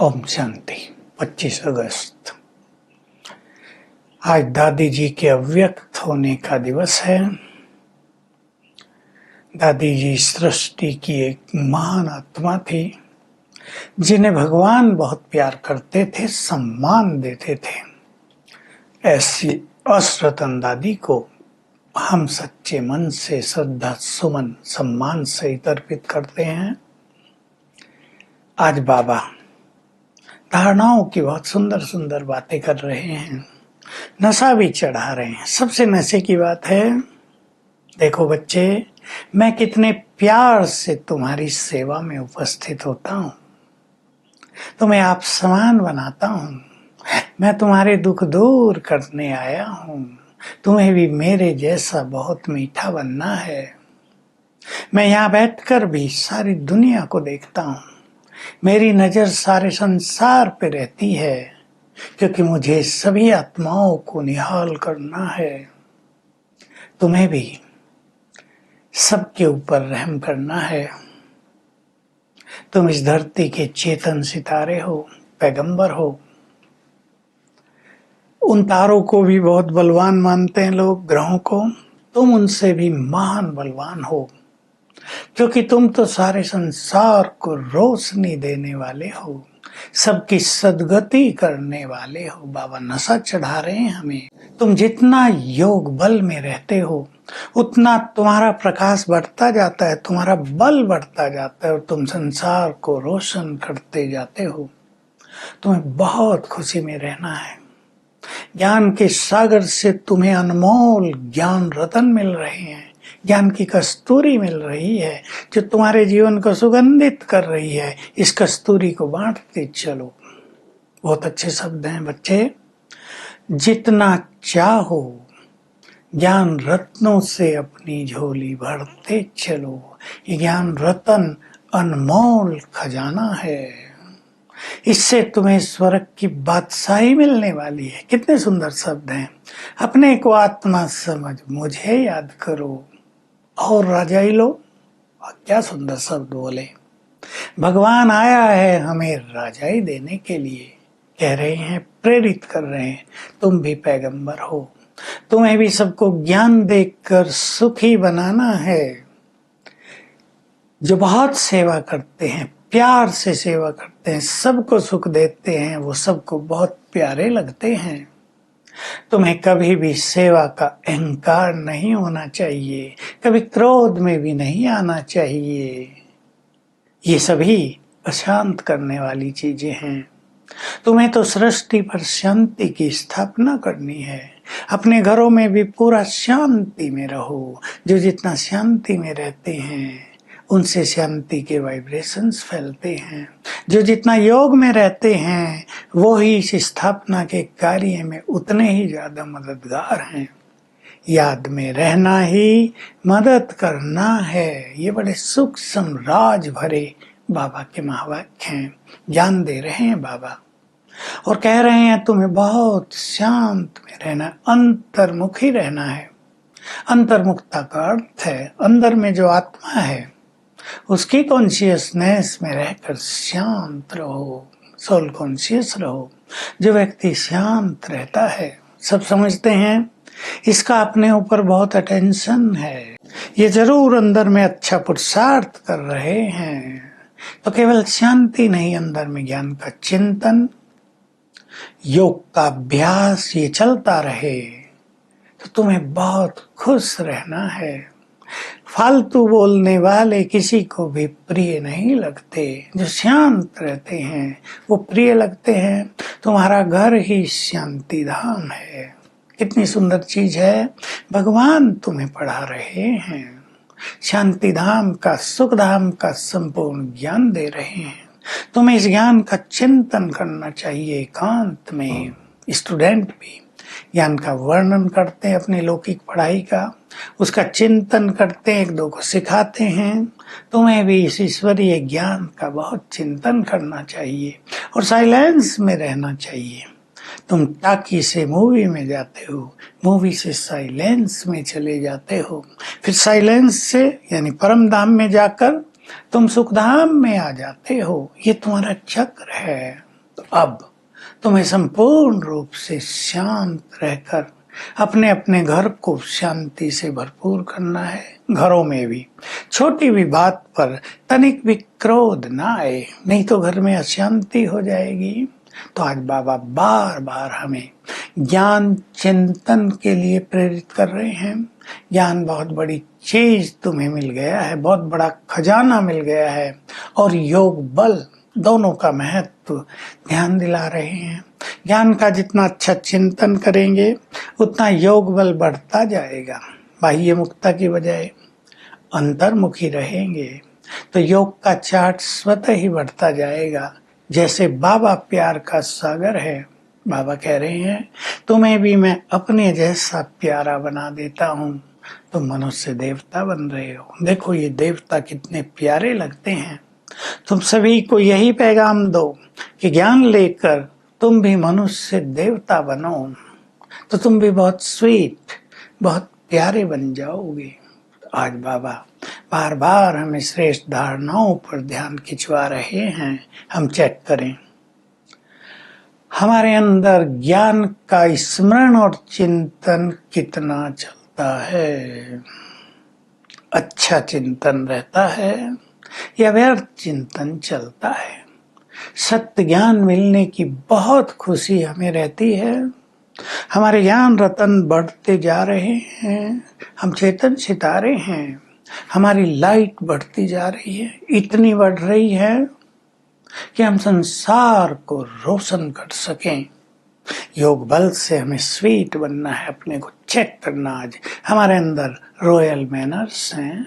ओम शांति। 25 अगस्त आज दादी जी के अव्यक्त होने का दिवस है। दादी जी सृष्टि की एक महान आत्मा थी जिन्हें भगवान बहुत प्यार करते थे, सम्मान देते थे। ऐसी अश्रतन दादी को हम सच्चे मन से श्रद्धा सुमन सम्मान सहित अर्पित करते हैं। आज बाबा धारणाओं की बहुत सुंदर सुंदर बातें कर रहे हैं, नशा भी चढ़ा रहे हैं। सबसे नशे की बात है, देखो बच्चे, मैं कितने प्यार से तुम्हारी सेवा में उपस्थित होता हूँ, तुम्हें आप समान बनाता हूँ, मैं तुम्हारे दुख दूर करने आया हूँ, तुम्हें भी मेरे जैसा बहुत मीठा बनना है। मैं यहाँ बैठकर भी सारी दुनिया को देखता हूँ, मेरी नजर सारे संसार पे रहती है, क्योंकि मुझे सभी आत्माओं को निहाल करना है। तुम्हें भी सबके ऊपर रहम करना है। तुम इस धरती के चेतन सितारे हो, पैगंबर हो। उन तारों को भी बहुत बलवान मानते हैं लोग, ग्रहों को। तुम उनसे भी महान बलवान हो, क्योंकि तुम तो सारे संसार को रोशनी देने वाले हो, सबकी सद्गति करने वाले हो। बाबा नशा चढ़ा रहे हैं हमें। तुम जितना योग बल में रहते हो, उतना तुम्हारा प्रकाश बढ़ता जाता है, तुम्हारा बल बढ़ता जाता है और तुम संसार को रोशन करते जाते हो। तुम्हें बहुत खुशी में रहना है। ज्ञान के सागर से तुम्हें अनमोल ज्ञान रतन मिल रहे हैं, ज्ञान की कस्तूरी मिल रही है जो तुम्हारे जीवन को सुगंधित कर रही है। इस कस्तूरी को बांटते चलो। बहुत अच्छे शब्द हैं बच्चे। जितना चाहो ज्ञान रत्नों से अपनी झोली भरते चलो। ये ज्ञान रतन अनमोल खजाना है, इससे तुम्हें स्वर्ग की बादशाही मिलने वाली है। कितने सुंदर शब्द हैं। अपने को आत्मा समझ मुझे याद करो और राजाई लो। क्या सुंदर शब्द बोले। भगवान आया है हमें राजाई देने के लिए, कह रहे हैं, प्रेरित कर रहे हैं। तुम भी पैगंबर हो, तुम्हें भी सबको ज्ञान देकर सुखी बनाना है। जो बहुत सेवा करते हैं, प्यार से सेवा करते हैं, सबको सुख देते हैं, वो सबको बहुत प्यारे लगते हैं। तुम्हें कभी भी सेवा का अहंकार नहीं होना चाहिए, कभी क्रोध में भी नहीं आना चाहिए। ये सभी अशांत करने वाली चीजें हैं। तुम्हें तो सृष्टि पर शांति की स्थापना करनी है। अपने घरों में भी पूरा शांति में रहो। जो जितना शांति में रहते हैं उनसे शांति के वाइब्रेशंस फैलते हैं। जो जितना योग में रहते हैं वो ही इस स्थापना के कार्य में उतने ही ज्यादा मददगार हैं। याद में रहना ही मदद करना है। ये बड़े सूक्ष्म राज भरे बाबा के महावाक्य हैं। ज्ञान दे रहे हैं बाबा और कह रहे हैं तुम्हें बहुत शांत में रहना, अंतर्मुखी रहना है। अंतर्मुखता का अर्थ है अंदर में जो आत्मा है उसकी कॉन्शियसनेस में रहकर शांत रहो, सोल कॉन्शियस रहो। जो व्यक्ति शांत रहता है, सब समझते हैं इसका अपने ऊपर बहुत अटेंशन है, ये जरूर अंदर में अच्छा पुरुषार्थ कर रहे हैं। तो केवल शांति नहीं, अंदर में ज्ञान का चिंतन, योग का अभ्यास ये चलता रहे तो तुम्हें बहुत खुश रहना है। फालतू बोलने वाले किसी को भी प्रिय नहीं लगते। जो शांत रहते हैं वो प्रिय लगते हैं। तुम्हारा घर ही शांति धाम है। कितनी सुंदर चीज है। भगवान तुम्हें पढ़ा रहे हैं, शांति धाम का, सुख धाम का संपूर्ण ज्ञान दे रहे हैं। तुम्हें इस ज्ञान का चिंतन करना चाहिए एकांत में। स्टूडेंट भी ज्ञान का वर्णन करते हैं, अपनी लौकिक पढ़ाई का, उसका चिंतन करते हैं, एक दो को सिखाते हैं। तुम्हें भी इस ईश्वरीय ज्ञान का बहुत चिंतन करना चाहिए और साइलेंस में रहना चाहिए। तुम टाकी से मूवी में जाते हो, मूवी से साइलेंस में चले जाते हो, फिर साइलेंस से यानी परम धाम में जाकर तुम सुखधाम में आ जाते हो। ये तुम्हारा चक्र है। तो अब तुम्हें संपूर्ण रूप से शांत रहकर अपने अपने घर को शांति से भरपूर करना है। घरों में भी छोटी भी बात पर तनिक भी क्रोध ना आए, नहीं तो घर में अशांति हो जाएगी। तो आज बाबा बार बार हमें ज्ञान चिंतन के लिए प्रेरित कर रहे हैं। ज्ञान बहुत बड़ी चीज तुम्हें मिल गया है, बहुत बड़ा खजाना मिल गया है, और योग बल दोनों का महत्व ध्यान दिला रहे हैं। ज्ञान का जितना अच्छा चिंतन करेंगे उतना योग बल बढ़ता जाएगा। बाह्य मुक्ता की बजाय अंतर्मुखी रहेंगे तो योग का चार्ट स्वतः ही बढ़ता जाएगा। जैसे बाबा प्यार का सागर है, बाबा कह रहे हैं तुम्हें भी मैं अपने जैसा प्यारा बना देता हूँ। तुम मनुष्य देवता बन रहे हो। देखो ये देवता कितने प्यारे लगते हैं। तुम सभी को यही पैगाम दो कि ज्ञान लेकर तुम भी मनुष्य देवता बनो, तो तुम भी बहुत स्वीट, बहुत प्यारे बन जाओगे। आज बाबा बार बार हमें श्रेष्ठ धारणाओं पर ध्यान खिंचवा रहे हैं। हम चेक करें हमारे अंदर ज्ञान का स्मरण और चिंतन कितना चलता है। अच्छा चिंतन रहता है या व्यर्थ चिंतन चलता है। सत्य ज्ञान मिलने की बहुत खुशी हमें रहती है। हमारे ज्ञान रतन बढ़ते जा रहे हैं, हम चेतन सितारे हैं। हमारी लाइट बढ़ती जा रही है, इतनी बढ़ रही है कि हम संसार को रोशन कर सकें। योग बल से हमें स्वीट बनना है, अपने को चेक करना। आज हमारे अंदर रॉयल मैनर्स हैं।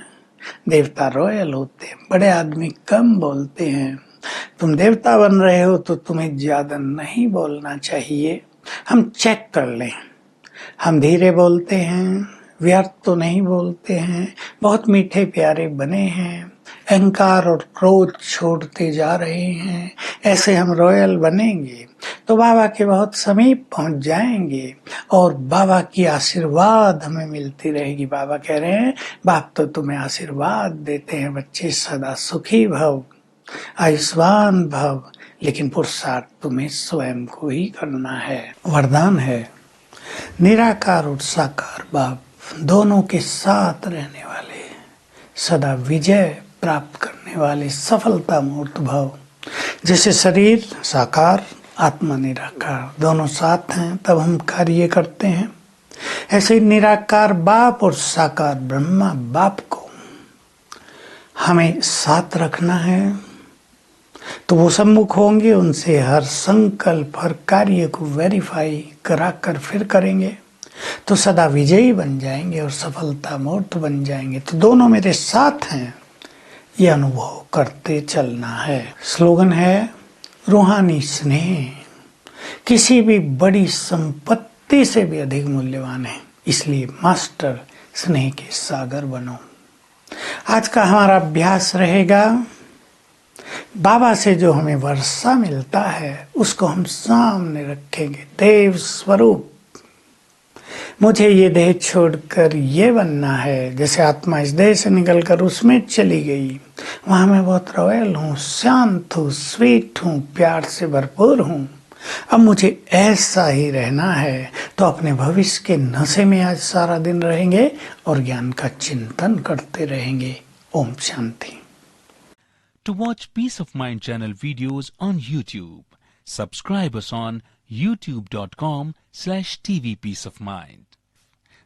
देवता रॉयल होते हैं, बड़े आदमी कम बोलते हैं। तुम देवता बन रहे हो तो तुम्हें ज्यादा नहीं बोलना चाहिए। हम चेक कर लें, हम धीरे बोलते हैं, व्यर्थ तो नहीं बोलते हैं, बहुत मीठे प्यारे बने हैं, अहंकार और क्रोध छोड़ते जा रहे हैं। ऐसे हम रॉयल बनेंगे तो बाबा के बहुत समीप पहुंच जाएंगे और बाबा की आशीर्वाद हमें मिलती रहेगी। बाबा कह रहे हैं बाप तो तुम्हें आशीर्वाद देते हैं, बच्चे सदा सुखी भव, आयुष्मान भव, लेकिन पुरुषार्थ तुम्हें स्वयं को ही करना है। वरदान है निराकार और साकार बाप दोनों के साथ रहने वाले, सदा विजय प्राप्त करने वाले, सफलता मूर्त भव। जैसे शरीर साकार, आत्मा निराकार, दोनों साथ हैं तब हम कार्य करते हैं। ऐसे निराकार बाप और साकार ब्रह्मा बाप को हमें साथ रखना है। तो वो सम्मुख होंगे, उनसे हर संकल्प हर कार्य को वेरीफाई कराकर फिर करेंगे तो सदा विजयी बन जाएंगे और सफलता मूर्त बन जाएंगे। तो दोनों मेरे साथ हैं, ये अनुभव करते चलना है। स्लोगन है रूहानी स्नेह किसी भी बड़ी संपत्ति से भी अधिक मूल्यवान है, इसलिए मास्टर स्नेह के सागर बनो। आज का हमारा अभ्यास रहेगा बाबा से जो हमें वर्षा मिलता है उसको हम सामने रखेंगे। देव स्वरूप मुझे ये देह छोड़कर ये बनना है। जैसे आत्मा इस देह से निकलकर उसमें चली गई, वहां मैं बहुत रॉयल हूँ, शांत हूँ, स्वीट हूँ, प्यार से भरपूर हूँ। अब मुझे ऐसा ही रहना है। तो अपने भविष्य के नशे में आज सारा दिन रहेंगे और ज्ञान का चिंतन करते रहेंगे। Om Shanti. To watch Peace of Mind channel videos on YouTube, subscribe us on youtube.com/tvpeaceofmind.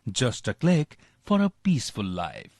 Just a click for a peaceful life.